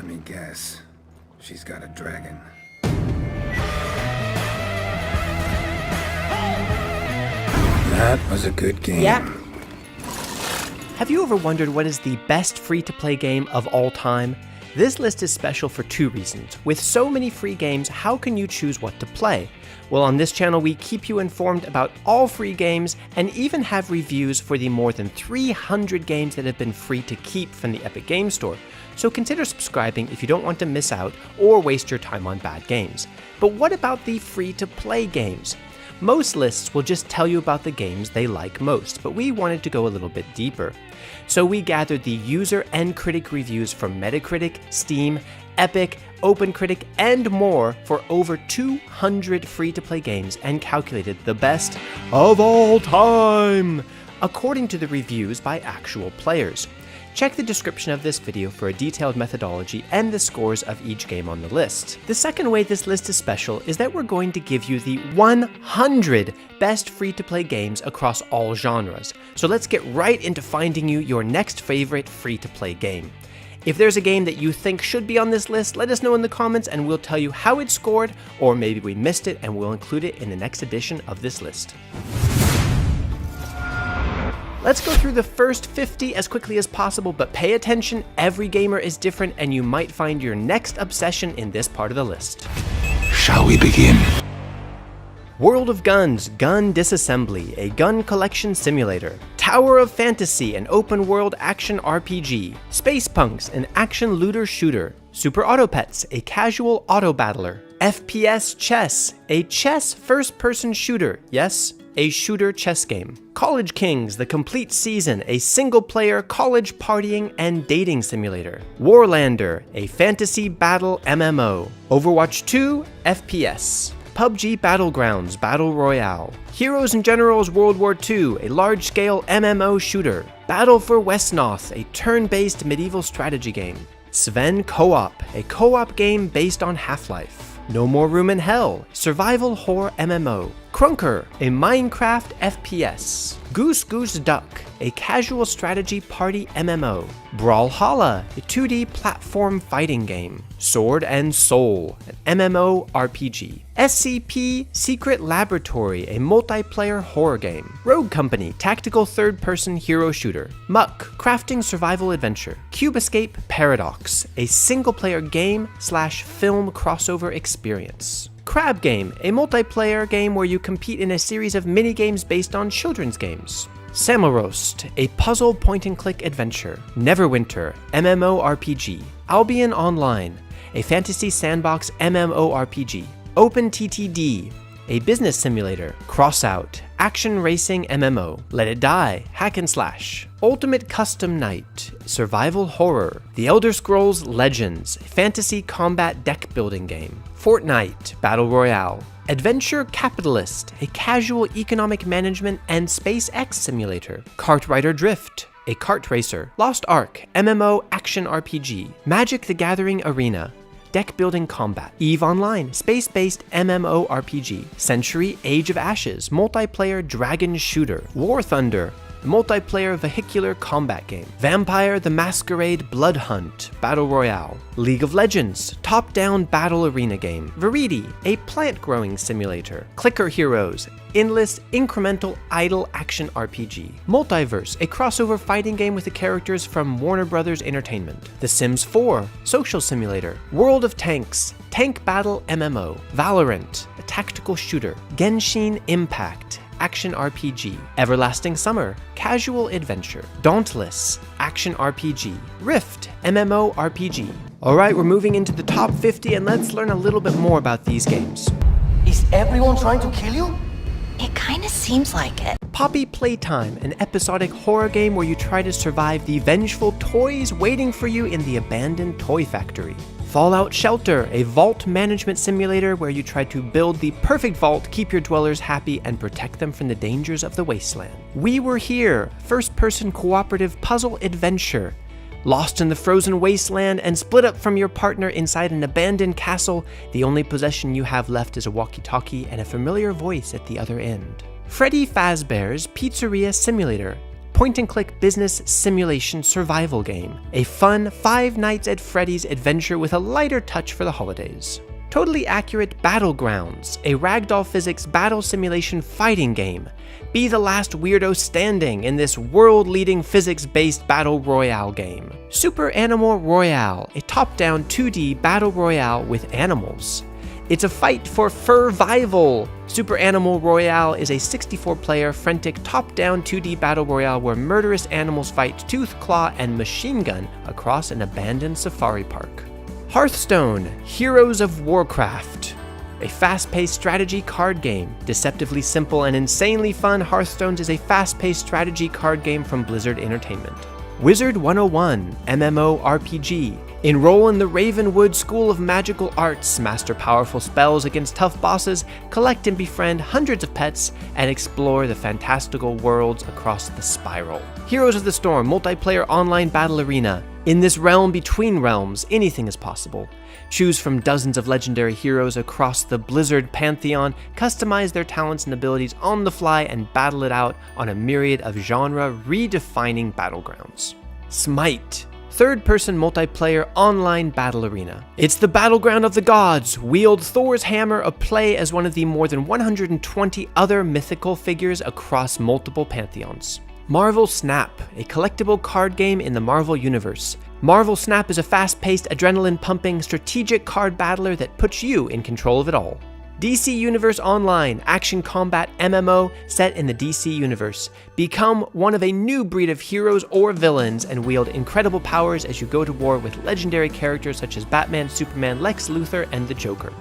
Let me guess. She's got a dragon. That was a good game. Yeah. Have you ever wondered what is the best free-to-play game of all time? This list is special for two reasons. With so many free games, how can you choose what to play? Well, on this channel, we keep you informed about all free games and even have reviews for the more than 300 games that have been free to keep from the Epic Games Store. So consider subscribing if you don't want to miss out or waste your time on bad games. But what about the free-to-play games? Most lists will just tell you about the games they like most, but we wanted to go a little bit deeper. So we gathered the user and critic reviews from MetaCritic, Steam, Epic, OpenCritic, and more for over 200 free-to-play games and calculated the best of all time, according to the reviews by actual players. Check the description of this video for a detailed methodology and the scores of each game on the list. The second way this list is special is that we're going to give you the 100 best free-to-play games across all genres. So let's get right into finding you your next favorite free-to-play game. If there's a game that you think should be on this list, let us know in the comments and we'll tell you how it scored, or maybe we missed it and we'll include it in the next edition of this list. Let's go through the first 50 as quickly as possible, but pay attention, every gamer is different and you might find your next obsession in this part of the list. Shall we begin? World of Guns, Gun Disassembly, a gun collection simulator. Tower of Fantasy, an open-world action RPG. Space Punks, an action looter shooter. Super Auto Pets, a casual auto battler. FPS Chess, a chess first-person shooter. Yes, a shooter chess game. College Kings, the complete season, a single-player college partying and dating simulator. Warlander, a fantasy battle MMO. Overwatch 2, FPS. PUBG Battlegrounds Battle Royale. Heroes and Generals World War II, a large-scale MMO shooter. Battle for Westnoth, a turn-based medieval strategy game. Sven Co-op, a co-op game based on Half-Life. No More Room in Hell, survival horror MMO. Krunker, a Minecraft FPS. Goose Goose Duck, a casual strategy party MMO. Brawlhalla, a 2D platform fighting game. Sword and Soul, an MMO RPG. SCP Secret Laboratory, a multiplayer horror game. Rogue Company, tactical third-person hero shooter. Muck, crafting survival adventure. Cube Escape Paradox, a single-player game/film crossover experience. Crab Game, a multiplayer game where you compete in a series of mini-games based on children's games. Samorost, a puzzle point-and-click adventure. Neverwinter, MMORPG. Albion Online, a fantasy sandbox MMORPG. OpenTTD, a business simulator. Crossout, action racing MMO. Let It Die, hack and slash. Ultimate Custom Night, survival horror. The Elder Scrolls Legends, a fantasy combat deck building game. Fortnite, battle royale. Adventure Capitalist, a casual economic management and SpaceX simulator. Kartrider Drift, a kart racer. Lost Ark, MMO action RPG. Magic the Gathering Arena, deck building combat. EVE Online, space-based MMORPG. Century Age of Ashes, multiplayer dragon shooter. War Thunder, a multiplayer vehicular combat game. Vampire the Masquerade Blood Hunt, battle royale. League of Legends, top-down battle arena game. Veridi, a plant-growing simulator. Clicker Heroes, endless incremental idle action RPG. Multiverse, a crossover fighting game with the characters from Warner Brothers Entertainment. The Sims 4, social simulator. World of Tanks, tank battle MMO. Valorant, a tactical shooter. Genshin Impact, action RPG. Everlasting Summer, casual adventure. Dauntless, action RPG. Rift, MMO RPG. Alright, we're moving into the top 50 and let's learn a little bit more about these games. Is everyone trying to kill you? It kinda seems like it. Poppy Playtime, an episodic horror game where you try to survive the vengeful toys waiting for you in the abandoned toy factory. Fallout Shelter, a vault management simulator where you try to build the perfect vault, keep your dwellers happy, and protect them from the dangers of the wasteland. We Were Here, first-person cooperative puzzle adventure. Lost in the frozen wasteland and split up from your partner inside an abandoned castle, the only possession you have left is a walkie-talkie and a familiar voice at the other end. Freddy Fazbear's Pizzeria Simulator, point-and-click business simulation survival game. A fun Five Nights at Freddy's adventure with a lighter touch for the holidays. Totally Accurate Battlegrounds, a ragdoll physics battle simulation fighting game. Be the last weirdo standing in this world-leading physics-based battle royale game. Super Animal Royale, a top-down 2D battle royale with animals. It's a fight for survival. Super Animal Royale is a 64-player, frantic, top-down 2D battle royale where murderous animals fight tooth, claw, and machine gun across an abandoned safari park. Hearthstone, Heroes of Warcraft. A fast-paced strategy card game. Deceptively simple and insanely fun, Hearthstone is a fast-paced strategy card game from Blizzard Entertainment. Wizard 101, MMORPG. Enroll in the Ravenwood School of Magical Arts, master powerful spells against tough bosses, collect and befriend hundreds of pets, and explore the fantastical worlds across the Spiral. Heroes of the Storm, multiplayer online battle arena. In this realm between realms, anything is possible. Choose from dozens of legendary heroes across the Blizzard pantheon, customize their talents and abilities on the fly, and battle it out on a myriad of genre-redefining battlegrounds. Smite, third-person multiplayer online battle arena. It's the battleground of the gods. Wield Thor's hammer of play as one of the more than 120 other mythical figures across multiple pantheons. Marvel Snap, a collectible card game in the Marvel Universe. Marvel Snap is a fast-paced, adrenaline-pumping, strategic card battler that puts you in control of it all. DC Universe Online, action combat MMO set in the DC Universe. Become one of a new breed of heroes or villains and wield incredible powers as you go to war with legendary characters such as Batman, Superman, Lex Luthor, and the Joker.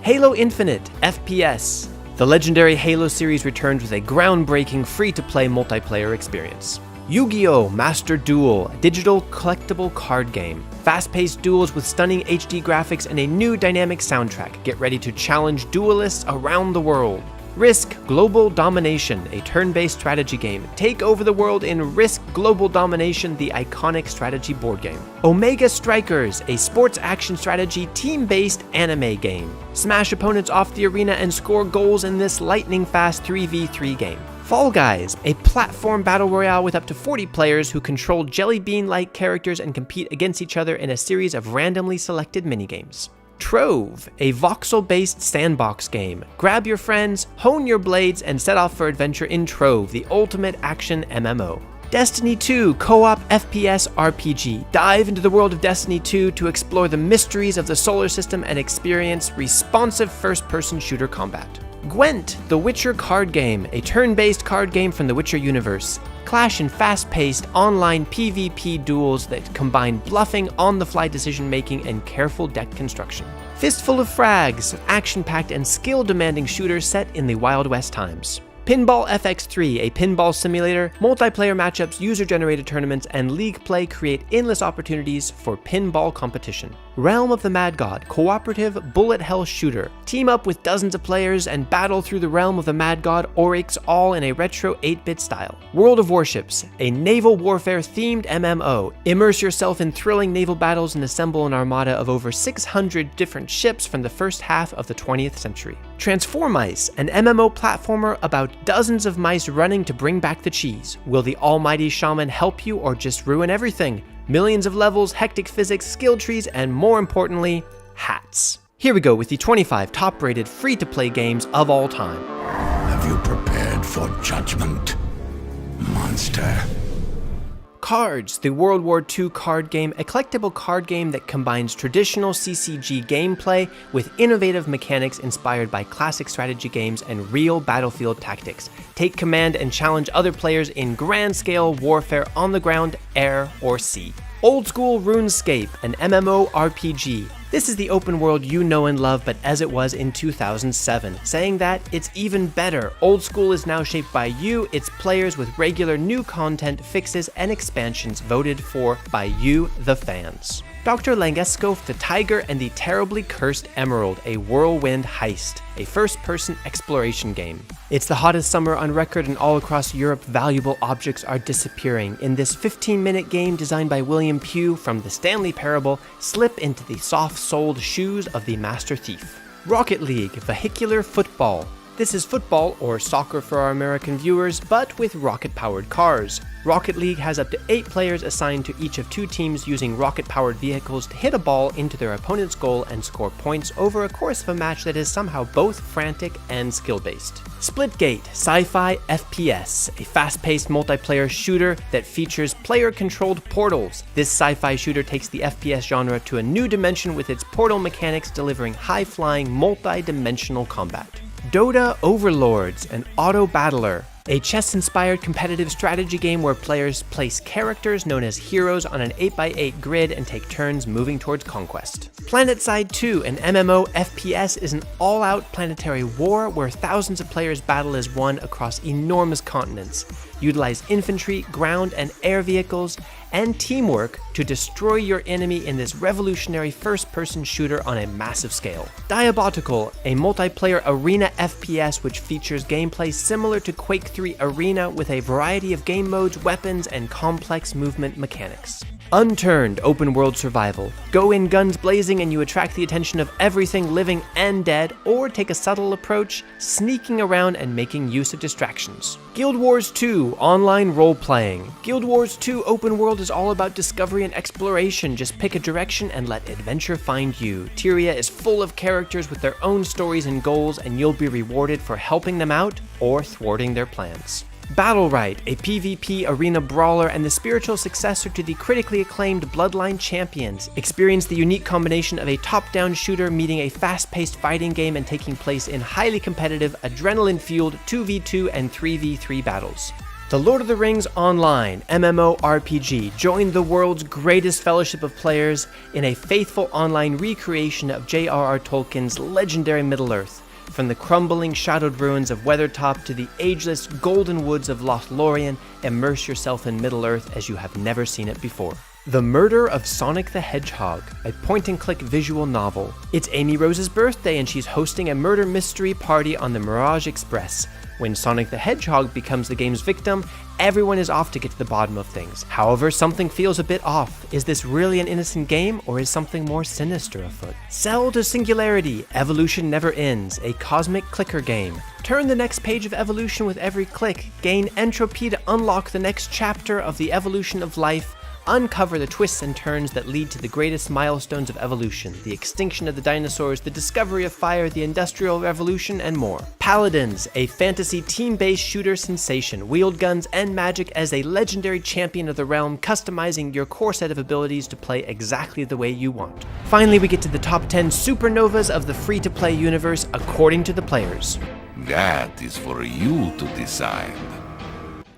Halo Infinite, FPS. The legendary Halo series returns with a groundbreaking free-to-play multiplayer experience. Yu-Gi-Oh! Master Duel, a digital collectible card game. Fast-paced duels with stunning HD graphics and a new dynamic soundtrack. Get ready to challenge duelists around the world. Risk Global Domination, a turn-based strategy game. Take over the world in Risk Global Domination, the iconic strategy board game. Omega Strikers, a sports action strategy team-based anime game. Smash opponents off the arena and score goals in this lightning-fast 3v3 game. Fall Guys, a platform battle royale with up to 40 players who control jelly bean-like characters and compete against each other in a series of randomly selected minigames. Trove, a voxel-based sandbox game. Grab your friends, hone your blades, and set off for adventure in Trove, the ultimate action MMO. Destiny 2 co-op FPS RPG. Dive into the world of Destiny 2 to explore the mysteries of the solar system and experience responsive first-person shooter combat. Gwent, the Witcher card game, a turn-based card game from the Witcher universe. Clash in fast-paced online PvP duels that combine bluffing, on-the-fly decision-making, and careful deck construction. Fistful of Frags, action-packed and skill-demanding shooter set in the Wild West times. Pinball FX3, a pinball simulator, multiplayer matchups, user-generated tournaments, and league play create endless opportunities for pinball competition. Realm of the Mad God, cooperative bullet hell shooter. Team up with dozens of players and battle through the realm of the Mad God Oryx, all in a retro 8-bit style. World of Warships, a naval warfare-themed MMO. Immerse yourself in thrilling naval battles and assemble an armada of over 600 different ships from the first half of the 20th century. Transformice, an MMO platformer about dozens of mice running to bring back the cheese. Will the almighty shaman help you or just ruin everything? Millions of levels, hectic physics, skill trees, and more importantly, hats. Here we go with the 25 top-rated free-to-play games of all time. Have you prepared for judgment, monster? Cards, the World War II card game, a collectible card game that combines traditional CCG gameplay with innovative mechanics inspired by classic strategy games and real battlefield tactics. Take command and challenge other players in grand-scale warfare on the ground, air, or sea. Old School RuneScape, an MMORPG. This is the open world you know and love, but as it was in 2007. Saying that, it's even better. Old School is now shaped by you, its players, with regular new content, fixes, and expansions voted for by you, the fans. Dr. Langeskov the Tiger and the Terribly Cursed Emerald, a whirlwind heist, a first-person exploration game. It's the hottest summer on record, and all across Europe, valuable objects are disappearing. In this 15-minute game designed by William Pugh from the Stanley Parable, slip into the soft-soled shoes of the master thief. Rocket League Vehicular Football. This is football, or soccer for our American viewers, but with rocket-powered cars. Rocket League has up to 8 players assigned to each of 2 teams using rocket-powered vehicles to hit a ball into their opponent's goal and score points over a course of a match that is somehow both frantic and skill-based. Splitgate Sci-Fi FPS, a fast-paced multiplayer shooter that features player-controlled portals. This sci-fi shooter takes the FPS genre to a new dimension with its portal mechanics delivering high-flying, multi-dimensional combat. Dota Overlords, an auto-battler, a chess-inspired competitive strategy game where players place characters known as heroes on an 8x8 grid and take turns moving towards conquest. PlanetSide 2, an MMO FPS, is an all-out planetary war where thousands of players battle as one across enormous continents. Utilize infantry, ground, and air vehicles, and teamwork to destroy your enemy in this revolutionary first-person shooter on a massive scale. Diabotical, a multiplayer arena FPS which features gameplay similar to Quake 3 Arena with a variety of game modes, weapons, and complex movement mechanics. Unturned open world survival. Go in guns blazing and you attract the attention of everything living and dead, or take a subtle approach, sneaking around and making use of distractions. Guild Wars 2 online role-playing. Guild Wars 2 open world is all about discovery and exploration. Just pick a direction and let adventure find you. Tyria is full of characters with their own stories and goals, and you'll be rewarded for helping them out or thwarting their plans. Battlerite, a PvP arena brawler and the spiritual successor to the critically acclaimed Bloodline Champions. Experience the unique combination of a top-down shooter meeting a fast-paced fighting game and taking place in highly competitive, adrenaline-fueled 2v2 and 3v3 battles. The Lord of the Rings Online MMORPG. Join the world's greatest fellowship of players in a faithful online recreation of J.R.R. Tolkien's legendary Middle-earth. From the crumbling, shadowed ruins of Weathertop to the ageless, golden woods of Lothlorien, immerse yourself in Middle-earth as you have never seen it before. The Murder of Sonic the Hedgehog, a point-and-click visual novel. It's Amy Rose's birthday and she's hosting a murder mystery party on the Mirage Express. When Sonic the Hedgehog becomes the game's victim, everyone is off to get to the bottom of things. However, something feels a bit off. Is this really an innocent game, or is something more sinister afoot? Cell to Singularity, Evolution Never Ends, a cosmic clicker game. Turn the next page of evolution with every click, gain entropy to unlock the next chapter of the evolution of life, uncover the twists and turns that lead to the greatest milestones of evolution, the extinction of the dinosaurs, the discovery of fire, the Industrial Revolution, and more. Paladins, a fantasy team-based shooter sensation. Wield guns and magic as a legendary champion of the realm, customizing your core set of abilities to play exactly the way you want. Finally, we get to the top 10 supernovas of the free-to-play universe according to the players. That is for you to decide.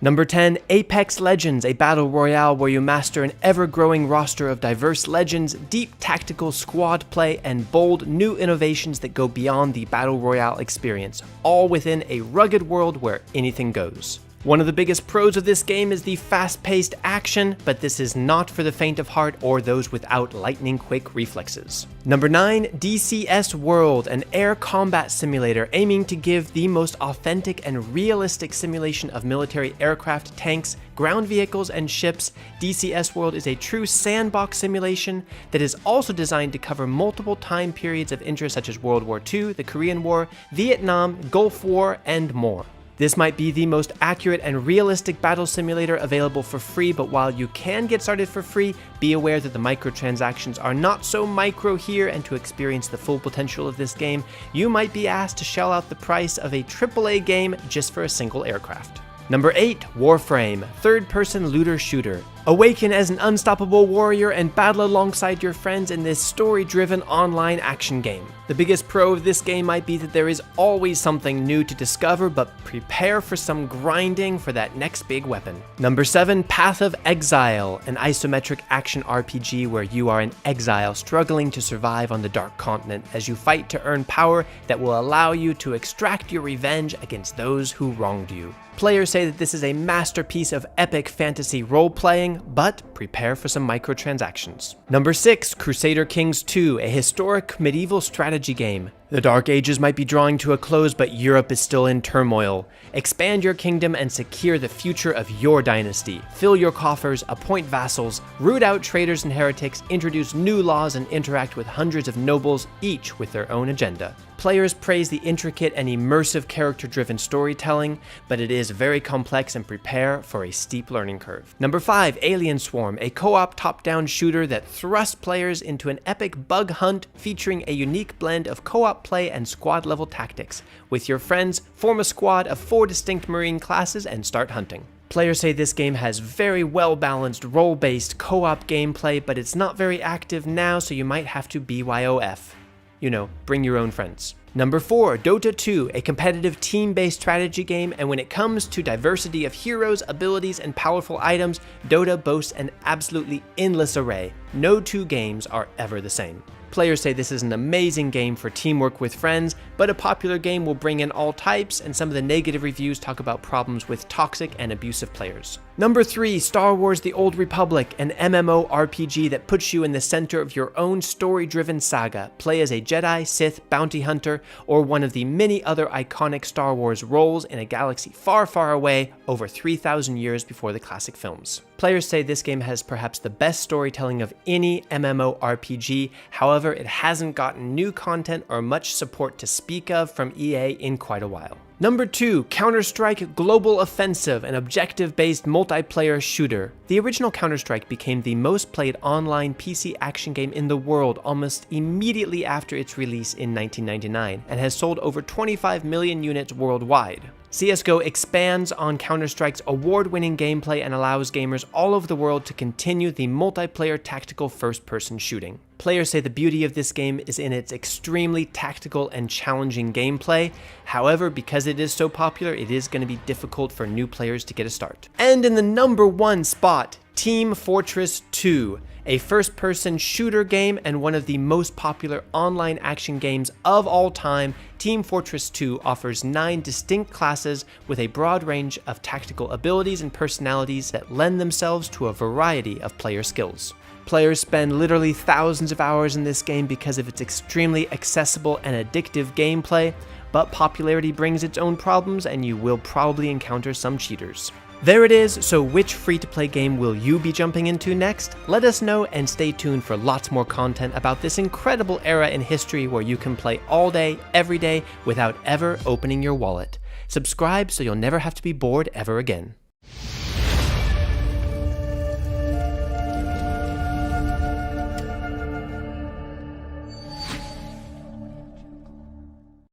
Number 10, Apex Legends, a battle royale where you master an ever-growing roster of diverse legends, deep tactical squad play, and bold new innovations that go beyond the battle royale experience, all within a rugged world where anything goes. One of the biggest pros of this game is the fast-paced action, but this is not for the faint of heart or those without lightning-quick reflexes. Number 9, DCS World, an air combat simulator aiming to give the most authentic and realistic simulation of military aircraft, tanks, ground vehicles, and ships. DCS World is a true sandbox simulation that is also designed to cover multiple time periods of interest such as World War II, the Korean War, Vietnam, Gulf War, and more. This might be the most accurate and realistic battle simulator available for free, but while you can get started for free, be aware that the microtransactions are not so micro here, and to experience the full potential of this game, you might be asked to shell out the price of a AAA game just for a single aircraft. Number 8, Warframe, third-person looter shooter. Awaken as an unstoppable warrior and battle alongside your friends in this story-driven online action game. The biggest pro of this game might be that there is always something new to discover, but prepare for some grinding for that next big weapon. Number 7, Path of Exile, an isometric action RPG where you are an exile struggling to survive on the Dark Continent as you fight to earn power that will allow you to extract your revenge against those who wronged you. Players say that this is a masterpiece of epic fantasy role-playing, but prepare for some microtransactions. Number 6, Crusader Kings 2, a historic medieval strategy game. The Dark Ages might be drawing to a close, but Europe is still in turmoil. Expand your kingdom and secure the future of your dynasty. Fill your coffers, appoint vassals, root out traitors and heretics, introduce new laws, and interact with hundreds of nobles, each with their own agenda. Players praise the intricate and immersive character-driven storytelling, but it is very complex and prepare for a steep learning curve. Number 5, Alien Swarm, a co-op top-down shooter that thrusts players into an epic bug hunt featuring a unique blend of co-op play and squad-level tactics. With your friends, form a squad of 4 distinct marine classes and start hunting. Players say this game has very well-balanced role-based co-op gameplay, but it's not very active now, so you might have to BYOF. You know, bring your own friends. Number 4, Dota 2, a competitive team-based strategy game, and when it comes to diversity of heroes, abilities, and powerful items, Dota boasts an absolutely endless array. No 2 games are ever the same. Players say this is an amazing game for teamwork with friends, but a popular game will bring in all types, and some of the negative reviews talk about problems with toxic and abusive players. Number 3, Star Wars: The Old Republic, an MMORPG that puts you in the center of your own story-driven saga. Play as a Jedi, Sith, bounty hunter, or one of the many other iconic Star Wars roles in a galaxy far, far away, over 3,000 years before the classic films. Players say this game has perhaps the best storytelling of any MMORPG, however, it hasn't gotten new content or much support to speak of from EA in quite a while. Number 2, Counter-Strike Global Offensive, an objective-based multiplayer shooter. The original Counter-Strike became the most played online PC action game in the world almost immediately after its release in 1999, and has sold over 25 million units worldwide. CSGO expands on Counter-Strike's award-winning gameplay and allows gamers all over the world to continue the multiplayer tactical first-person shooting. Players say the beauty of this game is in its extremely tactical and challenging gameplay. However, because it is so popular, it is going to be difficult for new players to get a start. And in the number 1 spot, Team Fortress 2. A first-person shooter game and one of the most popular online action games of all time, Team Fortress 2 offers 9 distinct classes with a broad range of tactical abilities and personalities that lend themselves to a variety of player skills. Players spend literally thousands of hours in this game because of its extremely accessible and addictive gameplay, but popularity brings its own problems and you will probably encounter some cheaters. There it is, so which free-to-play game will you be jumping into next? Let us know and stay tuned for lots more content about this incredible era in history where you can play all day, every day, without ever opening your wallet. Subscribe so you'll never have to be bored ever again.